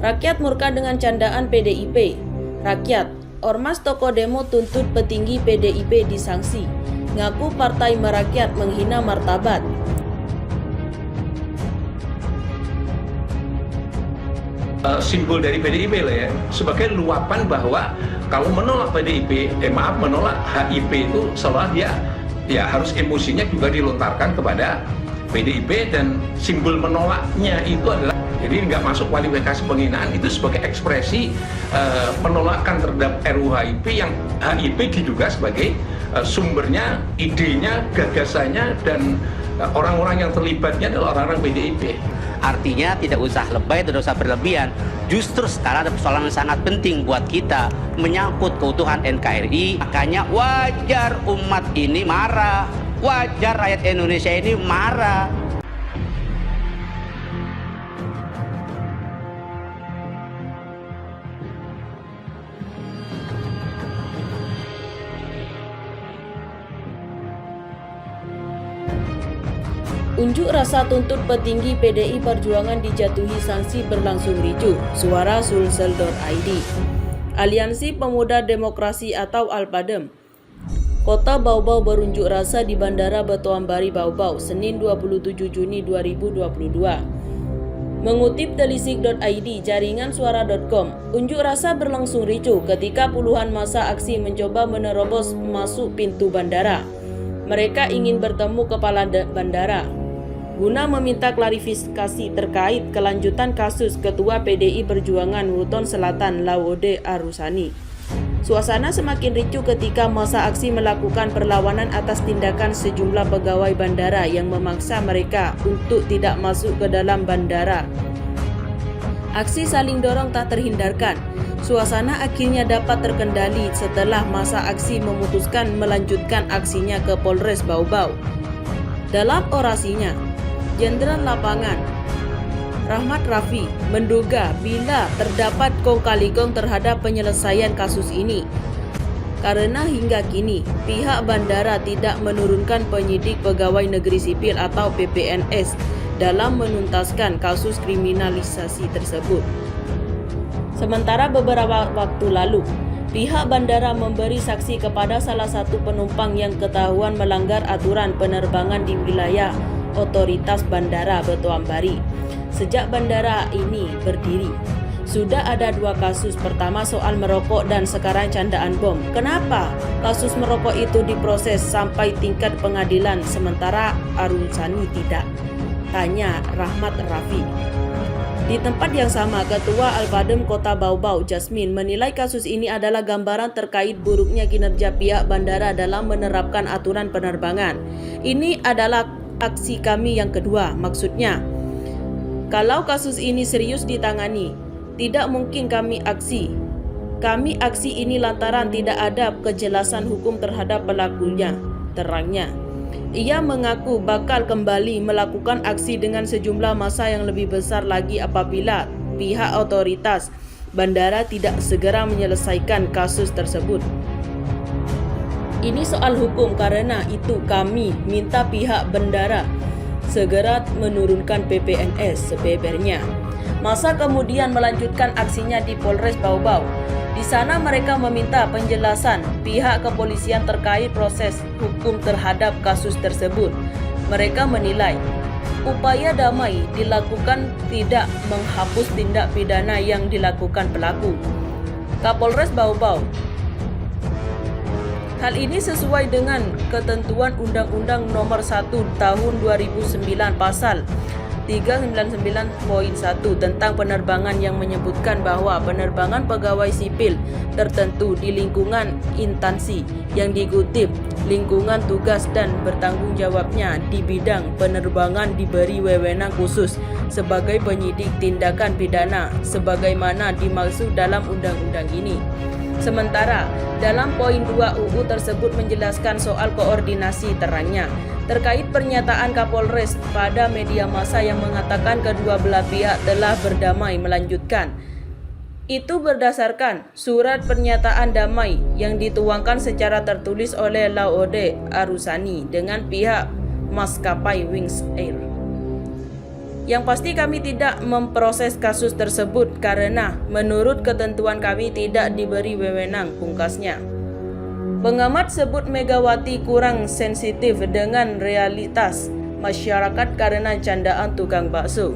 Rakyat murka dengan candaan PDIP. Rakyat, ormas toko demo tuntut petinggi PDIP disanksi. Ngaku partai merakyat menghina martabat. Simbol dari PDIP lah ya, sebagai luapan bahwa kalau menolak PDIP, menolak HIP itu seolah dia ya harus emosinya juga dilontarkan kepada PDIP, dan simbol menolaknya itu adalah, jadi nggak masuk kualifikasi penghinaan, itu sebagai ekspresi penolakan terhadap RUU HIP yang HIP diduga sebagai sumbernya, idenya, gagasannya, dan orang-orang yang terlibatnya adalah orang-orang PDIP. Artinya tidak usah lebay, tidak usah berlebihan. Justru sekarang ada persoalan yang sangat penting buat kita, menyangkut keutuhan NKRI. Makanya wajar umat ini marah, wajar rakyat Indonesia ini marah. Unjuk rasa tuntut petinggi PDI Perjuangan dijatuhi sanksi berlangsung ricuh. Suara Sulsel.id. Aliansi Pemuda Demokrasi atau Alpadem. Kota Bau-Bau berunjuk rasa di Bandara Betoambari Bau-Bau, Senin 27 Juni 2022. Mengutip telisik.id, jaringan suara.com, unjuk rasa berlangsung ricuh ketika puluhan massa aksi mencoba menerobos masuk pintu bandara. Mereka ingin bertemu kepala bandara guna meminta klarifikasi terkait kelanjutan kasus Ketua PDI Perjuangan Ruton Selatan Laude Arusani. Suasana semakin ricuh ketika massa aksi melakukan perlawanan atas tindakan sejumlah pegawai bandara yang memaksa mereka untuk tidak masuk ke dalam bandara. Aksi saling dorong tak terhindarkan. Suasana akhirnya dapat terkendali setelah massa aksi memutuskan melanjutkan aksinya ke Polres Bau-Bau. Dalam orasinya, Jenderal Lapangan Rahmat Rafi menduga bila terdapat kong kali kong terhadap penyelesaian kasus ini, karena hingga kini pihak bandara tidak menurunkan penyidik pegawai negeri sipil atau PPNS dalam menuntaskan kasus kriminalisasi tersebut. Sementara beberapa waktu lalu, pihak bandara memberi saksi kepada salah satu penumpang yang ketahuan melanggar aturan penerbangan di wilayah otoritas Bandara Betoambari. Sejak bandara ini berdiri, sudah ada 2 kasus. Pertama soal merokok dan sekarang candaan bom. Kenapa kasus merokok itu diproses sampai tingkat pengadilan sementara Arusani tidak? Tanya Rahmat Rafi. Di tempat yang sama, Ketua Alpadem Kota Bau-Bau, Jasmine, menilai kasus ini adalah gambaran terkait buruknya kinerja pihak bandara dalam menerapkan aturan penerbangan. Ini adalah aksi kami yang kedua, maksudnya. Kalau kasus ini serius ditangani, tidak mungkin kami aksi. Kami aksi ini lantaran tidak ada kejelasan hukum terhadap pelakunya, terangnya. Ia mengaku bakal kembali melakukan aksi dengan sejumlah massa yang lebih besar lagi apabila pihak otoritas bandara tidak segera menyelesaikan kasus tersebut. Ini soal hukum, karena itu kami minta pihak bandara segera menurunkan PPNS, sebebernya. Massa kemudian melanjutkan aksinya di Polres Bau-Bau. Di sana mereka meminta penjelasan pihak kepolisian terkait proses hukum terhadap kasus tersebut. Mereka menilai upaya damai dilakukan tidak menghapus tindak pidana yang dilakukan pelaku. Kapolres Bau-Bau, hal ini sesuai dengan ketentuan Undang-Undang Nomor 1 Tahun 2009 Pasal 399.1 tentang penerbangan yang menyebutkan bahwa penerbangan pegawai sipil tertentu di lingkungan instansi yang dikutip lingkungan tugas dan bertanggung jawabnya di bidang penerbangan diberi wewenang khusus sebagai penyidik tindakan pidana sebagaimana dimaksud dalam undang-undang ini. Sementara dalam poin 2 UU tersebut menjelaskan soal koordinasi, terangnya, terkait pernyataan Kapolres pada media massa yang mengatakan kedua belah pihak telah berdamai melanjutkan. Itu berdasarkan surat pernyataan damai yang dituangkan secara tertulis oleh Laude Arusani dengan pihak maskapai Wings Air. Yang pasti kami tidak memproses kasus tersebut karena menurut ketentuan kami tidak diberi wewenang, pungkasnya. Pengamat sebut Megawati kurang sensitif dengan realitas masyarakat karena candaan tukang bakso.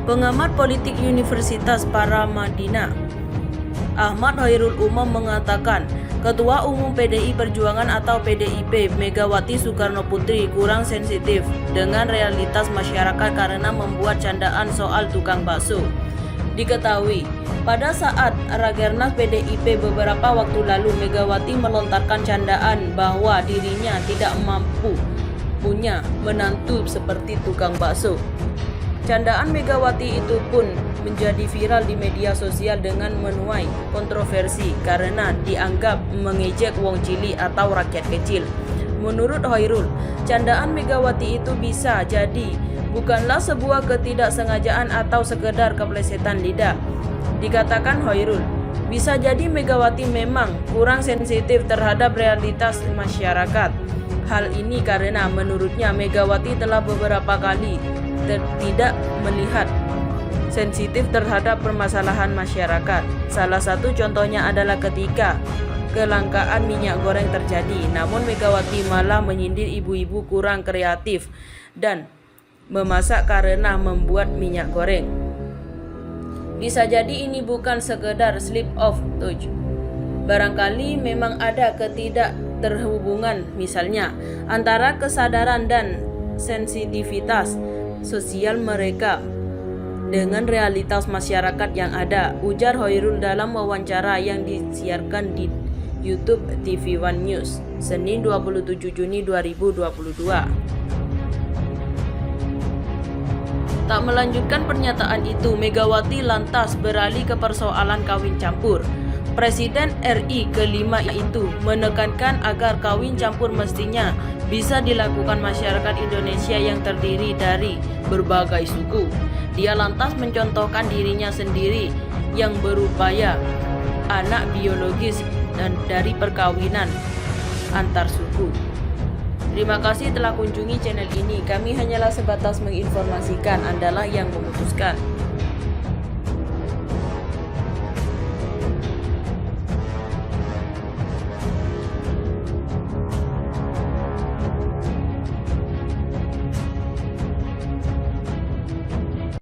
Pengamat politik Universitas Paramadina Ahmad Khairul Umam mengatakan, Ketua Umum PDI Perjuangan atau PDIP Megawati Soekarnoputri kurang sensitif dengan realitas masyarakat karena membuat candaan soal tukang bakso. Diketahui, pada saat Rakernas PDIP beberapa waktu lalu, Megawati melontarkan candaan bahwa dirinya tidak mampu punya menantu seperti tukang bakso. Candaan Megawati itu pun menjadi viral di media sosial dengan menuai kontroversi karena dianggap mengejek wong cili atau rakyat kecil. Menurut Khairul, candaan Megawati itu bisa jadi bukanlah sebuah ketidaksengajaan atau sekedar keplesetan lidah. Dikatakan Khairul, bisa jadi Megawati memang kurang sensitif terhadap realitas masyarakat. Hal ini karena menurutnya Megawati telah beberapa kali tidak melihat sensitif terhadap permasalahan masyarakat. Salah satu contohnya adalah ketika kelangkaan minyak goreng terjadi, namun Megawati malah menyindir ibu-ibu kurang kreatif dan memasak karena membuat minyak goreng. Bisa jadi ini bukan sekedar slip of touch. Barangkali memang ada ketidakterhubungan misalnya antara kesadaran dan sensitivitas sosial mereka dengan realitas masyarakat yang ada, ujar Khairul dalam wawancara yang disiarkan di YouTube TV One News Senin 27 Juni 2022. Tak melanjutkan pernyataan itu, Megawati lantas beralih ke persoalan kawin campur. Presiden RI kelima itu menekankan agar kawin campur mestinya bisa dilakukan masyarakat Indonesia yang terdiri dari berbagai suku. Dia lantas mencontohkan dirinya sendiri yang berupaya anak biologis dan dari perkawinan antar suku. Terima kasih telah kunjungi channel ini. Kami hanyalah sebatas menginformasikan, Andalah yang memutuskan.